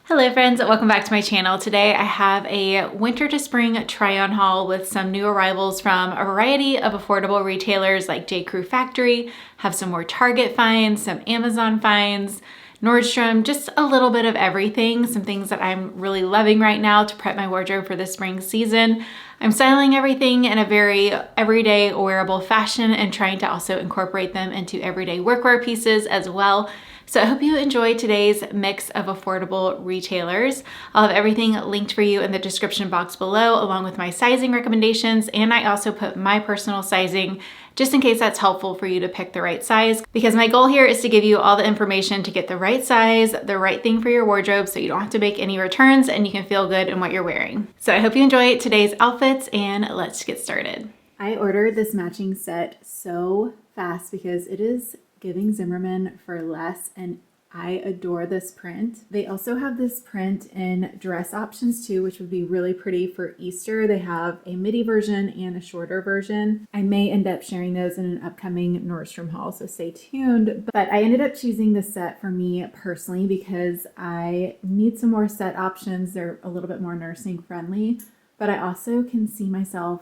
Hello friends, welcome back to my channel. Today I have a winter to spring try-on haul with some new arrivals from a variety of affordable retailers like J.Crew Factory, have some more Target finds, some Amazon finds, Nordstrom, just a little bit of everything, some things that I'm really loving right now to prep my wardrobe for the spring season. I'm styling everything in a very everyday wearable fashion and trying to also incorporate them into everyday workwear pieces as well. So I hope you enjoy today's mix of affordable retailers. I'll have everything linked for you in the description box below, along with my sizing recommendations, and I also put my personal sizing just in case that's helpful for you to pick the right size, because my goal here is to give you all the information to get the right size, the right thing for your wardrobe, so you don't have to make any returns and you can feel good in what you're wearing. So I hope you enjoy today's outfits and let's get started. I ordered this matching set so fast because it is giving Zimmerman for less, and I adore this print. They also have this print in dress options too, which would be really pretty for Easter. They have a midi version and a shorter version. I may end up sharing those in an upcoming Nordstrom haul, so stay tuned. But I ended up choosing this set for me personally because I need some more set options. They're a little bit more nursing friendly, but I also can see myself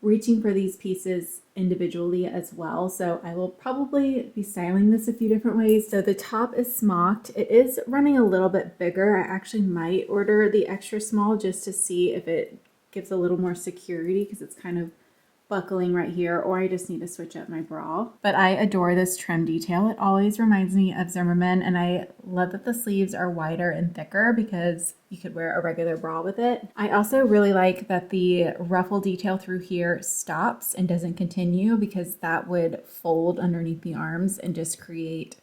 reaching for these pieces individually as well. So I will probably be styling this a few different ways. So the top is smocked. It is running a little bit bigger. I actually might order the extra small just to see if it gives a little more security because it's kind of buckling right here, or I just need to switch up my bra. But I adore this trim detail. It always reminds me of Zimmerman, and I love that the sleeves are wider and thicker because you could wear a regular bra with it. I also really like that the ruffle detail through here stops and doesn't continue, because that would fold underneath the arms and just create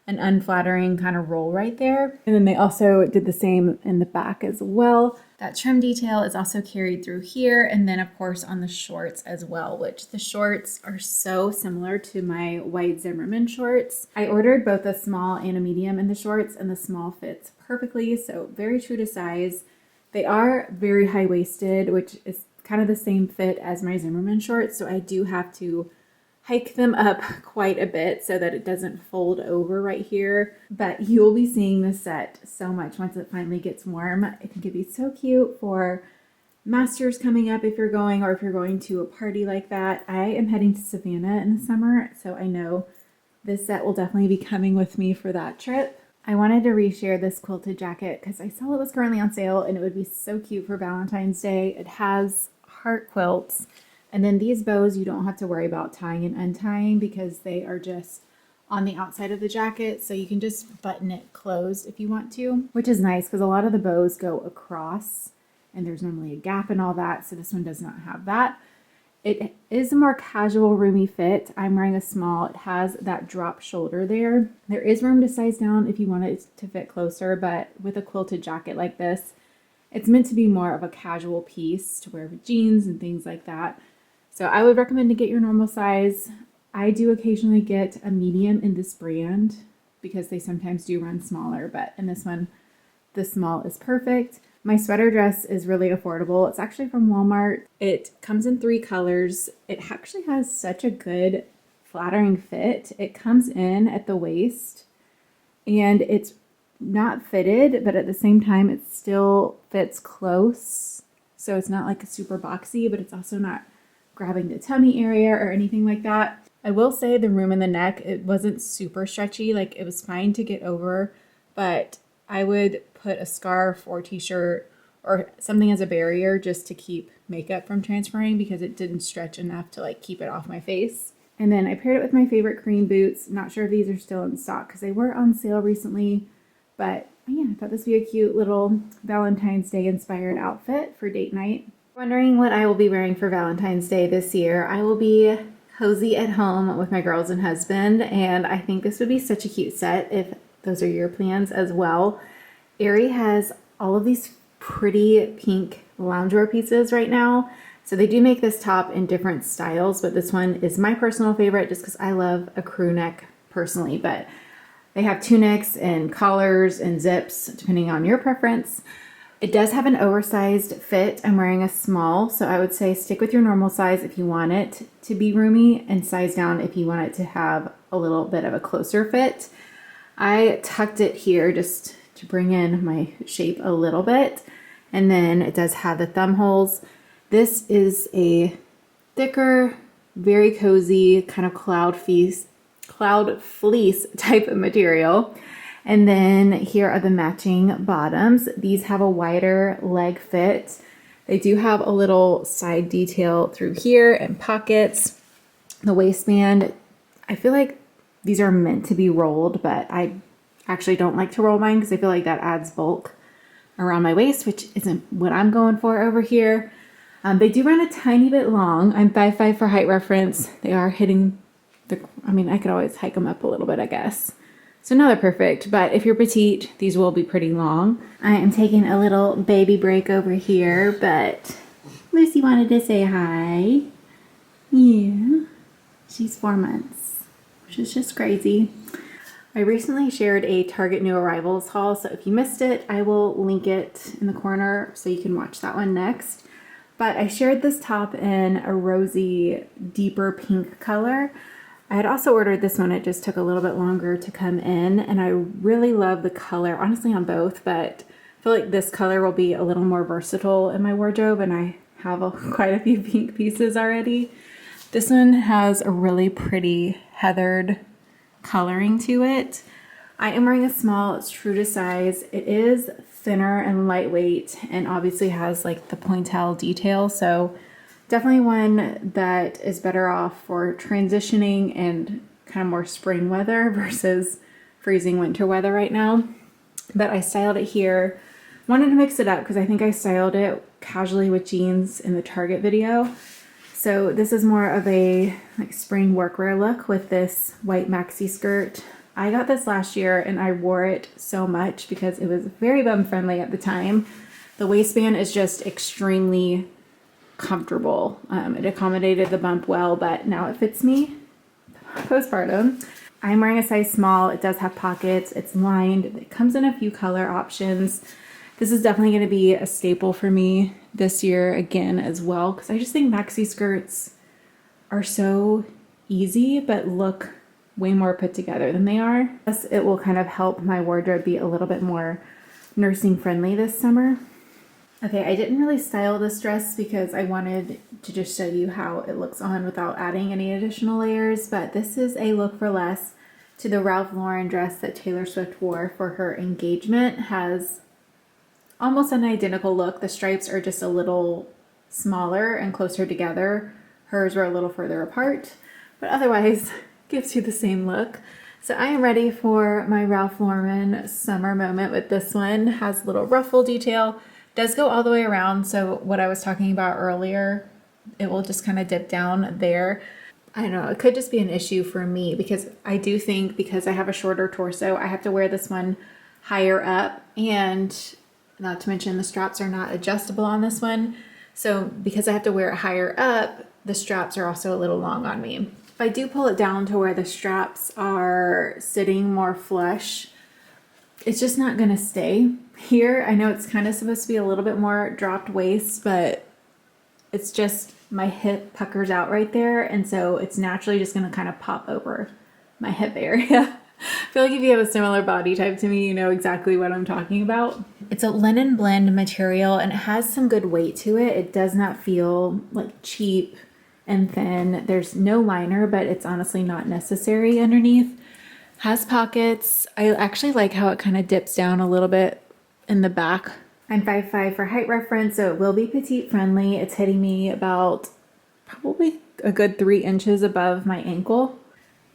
an unflattering kind of roll right there. And then they also did the same in the back as well. That trim detail is also carried through here, and then of course on the shorts as well, which the shorts are so similar to my white Zimmerman shorts. I ordered both a small and a medium in the shorts, and the small fits perfectly, so very true to size. They are very high-waisted, which is kind of the same fit as my Zimmerman shorts, so I do have to hike them up quite a bit so that it doesn't fold over right here. But you will be seeing this set so much once it finally gets warm. I think it'd be so cute for masters coming up if you're going, or if you're going to a party like that. I am heading to Savannah in the summer, so I know this set will definitely be coming with me for that trip. I wanted to reshare this quilted jacket because I saw it was currently on sale and it would be so cute for Valentine's Day. It has heart quilts. And then these bows you don't have to worry about tying and untying because they are just on the outside of the jacket. So you can just button it closed if you want to, which is nice because a lot of the bows go across and there's normally a gap and all that. So this one does not have that. It is a more casual, roomy fit. I'm wearing a small. It has that drop shoulder there. There is room to size down if you want it to fit closer, but with a quilted jacket like this, it's meant to be more of a casual piece to wear with jeans and things like that. So I would recommend to get your normal size. I do occasionally get a medium in this brand because they sometimes do run smaller, but in this one, the small is perfect. My sweater dress is really affordable. It's actually from Walmart. It comes in 3 colors. It actually has such a good flattering fit. It comes in at the waist and it's not fitted, but at the same time, it still fits close. So it's not like a super boxy, but it's also not grabbing the tummy area or anything like that. I will say the room in the neck, it wasn't super stretchy. Like, it was fine to get over, but I would put a scarf or t-shirt or something as a barrier just to keep makeup from transferring because it didn't stretch enough to like keep it off my face. And then I paired it with my favorite cream boots. Not sure if these are still in stock because they were on sale recently, but yeah, I thought this would be a cute little Valentine's Day inspired outfit for date night. Wondering what I will be wearing for Valentine's Day this year. I will be cozy at home with my girls and husband, and I think this would be such a cute set if those are your plans as well. Aerie has all of these pretty pink loungewear pieces right now. So they do make this top in different styles, but this one is my personal favorite just because I love a crew neck personally, but they have tunics and collars and zips depending on your preference. It does have an oversized fit. I'm wearing a small, so I would say stick with your normal size if you want it to be roomy, and size down if you want it to have a little bit of a closer fit. I tucked it here just to to bring in my shape a little bit. And then it does have the thumb holes. This is a thicker, very cozy kind of cloud fleece type of material. And then here are the matching bottoms. These have a wider leg fit. They do have a little side detail through here and pockets. The waistband, I feel like these are meant to be rolled, but I actually don't like to roll mine because I feel like that adds bulk around my waist, which isn't what I'm going for over here. They do run a tiny bit long. I'm 5'5" for height reference. They are hitting I could always hike them up a little bit, I guess. So now they're perfect, but if you're petite, these will be pretty long. I am taking a little baby break over here, but Lucy wanted to say hi. Yeah, she's 4 months, which is just crazy. I recently shared a Target new arrivals haul, so if you missed it, I will link it in the corner so you can watch that one next. But I shared this top in a rosy, deeper pink color. I had also ordered this one. It just took a little bit longer to come in, and I really love the color, honestly, on both, but I feel like this color will be a little more versatile in my wardrobe, and I have quite a few pink pieces already. This one has a really pretty heathered coloring to it. I am wearing a small. It's true to size. It is thinner and lightweight, and obviously has like the Pointelle detail, so definitely one that is better off for transitioning and kind of more spring weather versus freezing winter weather right now. But I styled it here. Wanted to mix it up because I think I styled it casually with jeans in the Target video. So this is more of a like spring workwear look with this white maxi skirt. I got this last year and I wore it so much because it was very bum friendly at the time. The waistband is just extremely comfortable. It accommodated the bump well, but now it fits me postpartum. I'm wearing a size small. It does have pockets. It's lined. It comes in a few color options. This is definitely going to be a staple for me this year again as well, because I just think maxi skirts are so easy but look way more put together than they are. Plus, it will kind of help my wardrobe be a little bit more nursing friendly this summer. Okay, I didn't really style this dress because I wanted to just show you how it looks on without adding any additional layers, but this is a look for less to the Ralph Lauren dress that Taylor Swift wore for her engagement. Has almost an identical look. The stripes are just a little smaller and closer together. Hers were a little further apart, but otherwise gives you the same look. So I am ready for my Ralph Lauren summer moment with this one. Has a little ruffle detail. Does go all the way around, so what I was talking about earlier, it will just kind of dip down there. I don't know, it could just be an issue for me because I do think because I have a shorter torso, I have to wear this one higher up, and not to mention the straps are not adjustable on this one. So because I have to wear it higher up, the straps are also a little long on me. If I do pull it down to where the straps are sitting more flush, it's just not gonna stay here. I know it's kind of supposed to be a little bit more dropped waist, but it's just my hip puckers out right there, and so it's naturally just gonna kind of pop over my hip area. I feel like if you have a similar body type to me, you know exactly what I'm talking about. It's a linen blend material and it has some good weight to it. It does not feel like cheap and thin. There's no liner, but it's honestly not necessary underneath. Has pockets. I actually like how it kind of dips down a little bit in the back. I'm 5'5" for height reference, so it will be petite friendly. It's hitting me about probably a good 3 inches above my ankle.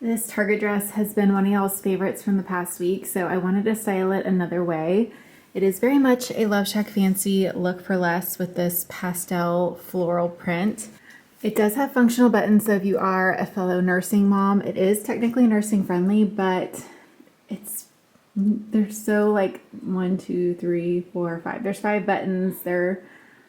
This Target dress has been one of y'all's favorites from the past week, so I wanted to style it another way. It is very much a Love Shack fancy look for less with this pastel floral print. It does have functional buttons, so if you are a fellow nursing mom, it is technically nursing friendly, but they're so like 1, 2, 3, 4, 5. There's 5 buttons. They're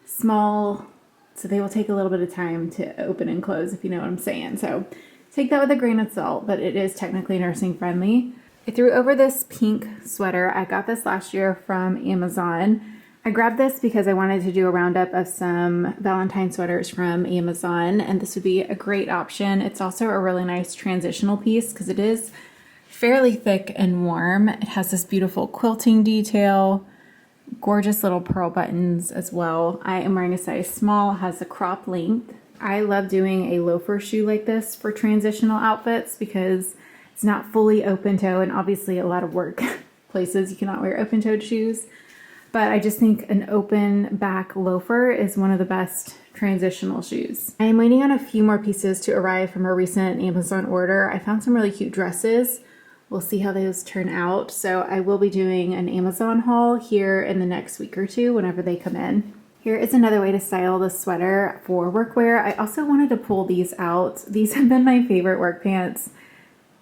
small, so they will take a little bit of time to open and close, if you know what I'm saying. So take that with a grain of salt, but it is technically nursing friendly. I threw over this pink sweater. I got this last year from Amazon. I grabbed this because I wanted to do a roundup of some Valentine sweaters from Amazon, and this would be a great option. It's also a really nice transitional piece because it is fairly thick and warm. It has this beautiful quilting detail, gorgeous little pearl buttons as well. I am wearing a size small, has a crop length. I love doing a loafer shoe like this for transitional outfits because it's not fully open toe, and obviously a lot of work places you cannot wear open toed shoes. But I just think an open back loafer is one of the best transitional shoes. I am waiting on a few more pieces to arrive from a recent Amazon order. I found some really cute dresses. We'll see how those turn out. So I will be doing an Amazon haul here in the next week or two whenever they come in. Here is another way to style the sweater for workwear. I also wanted to pull these out. These have been my favorite work pants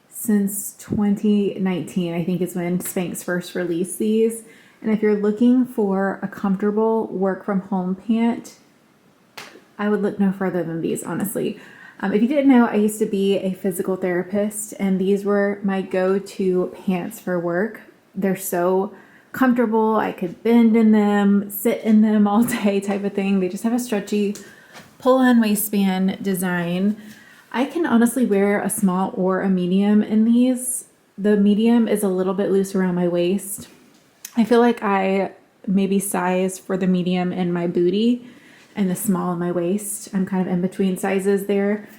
since 2019, I think is when Spanx first released these. And if you're looking for a comfortable work from home pant, I would look no further than these, honestly. If you didn't know, I used to be a physical therapist, and these were my go-to pants for work. They're so comfortable. I could bend in them, sit in them all day type of thing. They just have a stretchy pull-on waistband design. I can honestly wear a small or a medium in these. The medium is a little bit loose around my waist. I feel like I maybe size for the medium in my booty and the small in my waist. I'm kind of in between sizes there.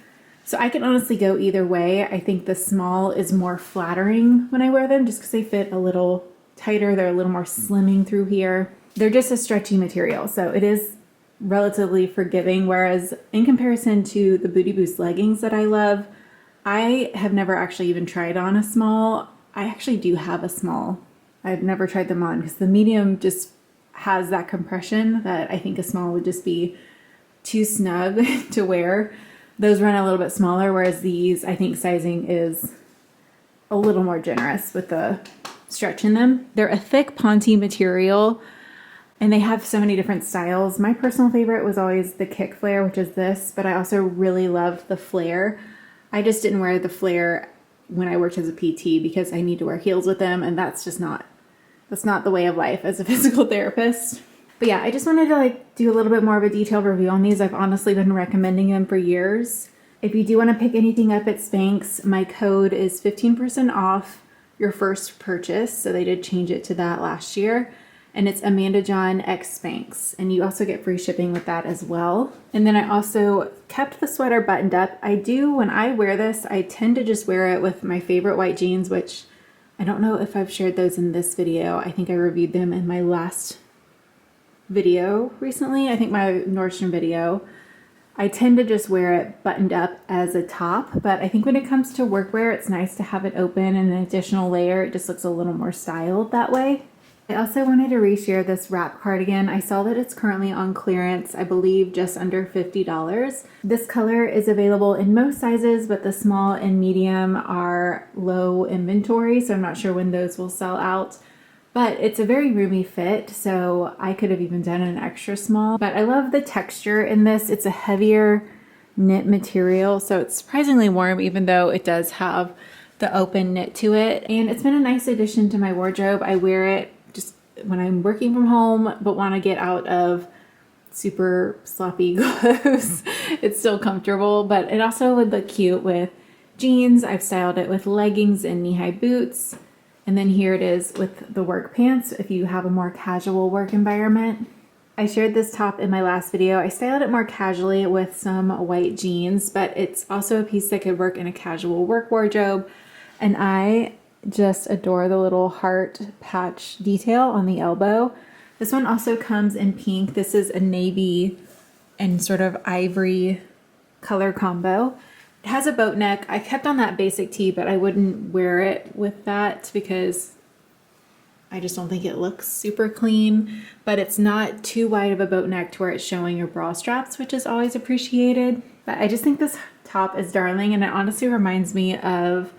So I can honestly go either way. I think the small is more flattering when I wear them just because they fit a little tighter. They're a little more slimming through here. They're just a stretchy material, so it is relatively forgiving. Whereas in comparison to the Booty Boost leggings that I love, I have never actually even tried on a small. I actually do have a small. I've never tried them on because the medium just has that compression that I think a small would just be too snug to wear. Those run a little bit smaller, whereas these, I think sizing is a little more generous with the stretch in them. They're a thick ponte material, and they have so many different styles. My personal favorite was always the kick flare, which is this, but I also really loved the flare. I just didn't wear the flare when I worked as a PT because I need to wear heels with them, and that's not the way of life as a physical therapist. But yeah, I just wanted to do a little bit more of a detailed review on these. I've honestly been recommending them for years. If you do want to pick anything up at Spanx, my code is 15% off your first purchase. So they did change it to that last year. And it's Amanda John X Spanx. And you also get free shipping with that as well. And then I also kept the sweater buttoned up. When I wear this, I tend to just wear it with my favorite white jeans, which I don't know if I've shared those in this video. I think I reviewed them in my last video recently. I think my Nordstrom video. I tend to just wear it buttoned up as a top, but I think when it comes to workwear, it's nice to have it open and an additional layer. It just looks a little more styled that way. I also wanted to reshare this wrap cardigan. I saw that it's currently on clearance, I believe just under $50. This color is available in most sizes, but the small and medium are low inventory, so I'm not sure when those will sell out. But it's a very roomy fit, so I could have even done an extra small. But I love the texture in this. It's a heavier knit material, so it's surprisingly warm even though it does have the open knit to it. And it's been a nice addition to my wardrobe. I wear it just when I'm working from home but want to get out of super sloppy clothes. It's still comfortable, but it also would look cute with jeans. I've styled it with leggings and knee-high boots. And then here it is with the work pants if you have a more casual work environment. I shared this top in my last video. I styled it more casually with some white jeans, but it's also a piece that could work in a casual work wardrobe. And I just adore the little heart patch detail on the elbow. This one also comes in pink. This is a navy and sort of ivory color combo. It has a boat neck. I kept on that basic tee, but I wouldn't wear it with that because I just don't think it looks super clean. But it's not too wide of a boat neck to where it's showing your bra straps, which is always appreciated. But I just think this top is darling, and it honestly reminds me of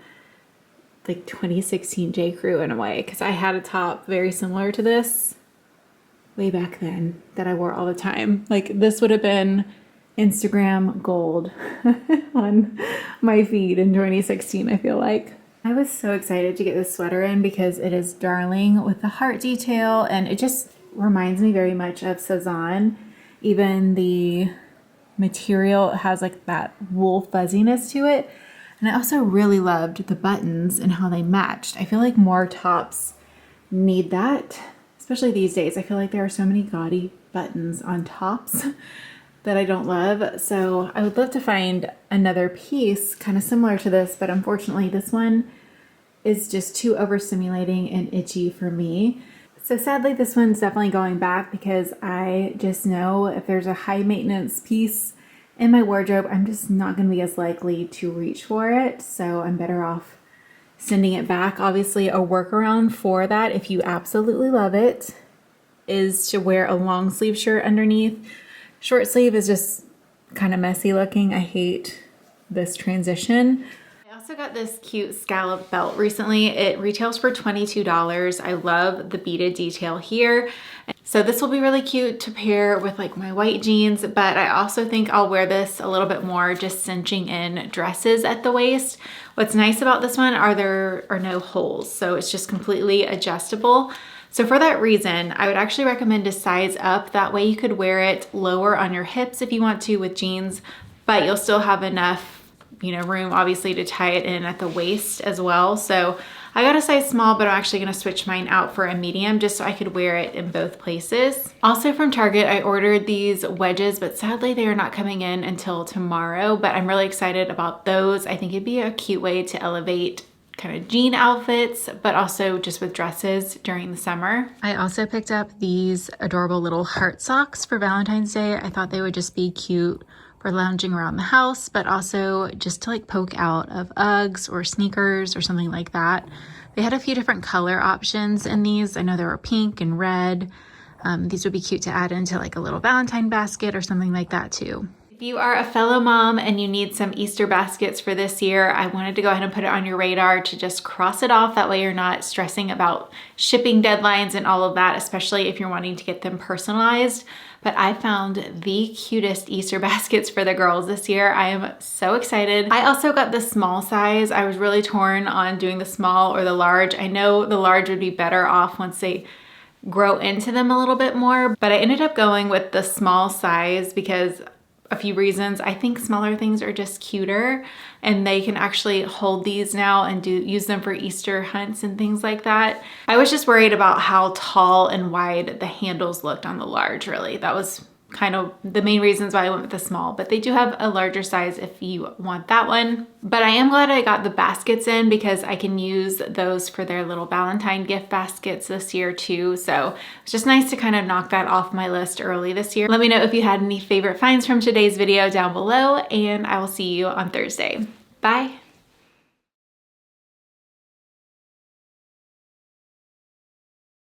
like 2016 J.Crew in a way, because I had a top very similar to this way back then that I wore all the time. Like this would have been Instagram gold on my feed in 2016, I feel like. I was so excited to get this sweater in because it is darling with the heart detail, and it just reminds me very much of Cezanne. Even the material has like that wool fuzziness to it. And I also really loved the buttons and how they matched. I feel like more tops need that, especially these days. I feel like there are so many gaudy buttons on tops that I don't love. So I would love to find another piece kind of similar to this, but unfortunately this one is just too overstimulating and itchy for me. So sadly, this one's definitely going back because I just know if there's a high maintenance piece in my wardrobe, I'm just not going to be as likely to reach for it. So I'm better off sending it back. Obviously, a workaround for that, if you absolutely love it, is to wear a long sleeve shirt underneath. Short sleeve is just kind of messy looking. I hate this transition. I also got this cute scallop belt recently. It retails for $22. I love the beaded detail here. So this will be really cute to pair with like my white jeans, but I also think I'll wear this a little bit more just cinching in dresses at the waist. What's nice about this one are there are no holes, so it's just completely adjustable. So for that reason, I would actually recommend to size up. That way you could wear it lower on your hips if you want to with jeans, but you'll still have enough, room obviously to tie it in at the waist as well. So I got a size small, but I'm actually gonna switch mine out for a medium just so I could wear it in both places. Also from Target, I ordered these wedges, but sadly they are not coming in until tomorrow, but I'm really excited about those. I think it'd be a cute way to elevate kind of jean outfits, but also just with dresses during the summer. I also picked up these adorable little heart socks for Valentine's Day. I thought they would just be cute for lounging around the house, but also just to like poke out of Uggs or sneakers or something like that. They had a few different color options in these. I know there were pink and red. These would be cute to add into like a little Valentine basket or something like that too. If you are a fellow mom and you need some Easter baskets for this year, I wanted to go ahead and put it on your radar to just cross it off. That way you're not stressing about shipping deadlines and all of that, especially if you're wanting to get them personalized. But I found the cutest Easter baskets for the girls this year. I am so excited. I also got the small size. I was really torn on doing the small or the large. I know the large would be better off once they grow into them a little bit more, but I ended up going with the small size because a few reasons. I think smaller things are just cuter, and they can actually hold these now and use them for Easter hunts and things like that. I was just worried about how tall and wide the handles looked on the large, really. That was kind of the main reasons why I went with the small, but they do have a larger size if you want that one. But I am glad I got the baskets in because I can use those for their little Valentine gift baskets this year too. So it's just nice to kind of knock that off my list early this year. Let me know if you had any favorite finds from today's video down below, and I will see you on Thursday. Bye.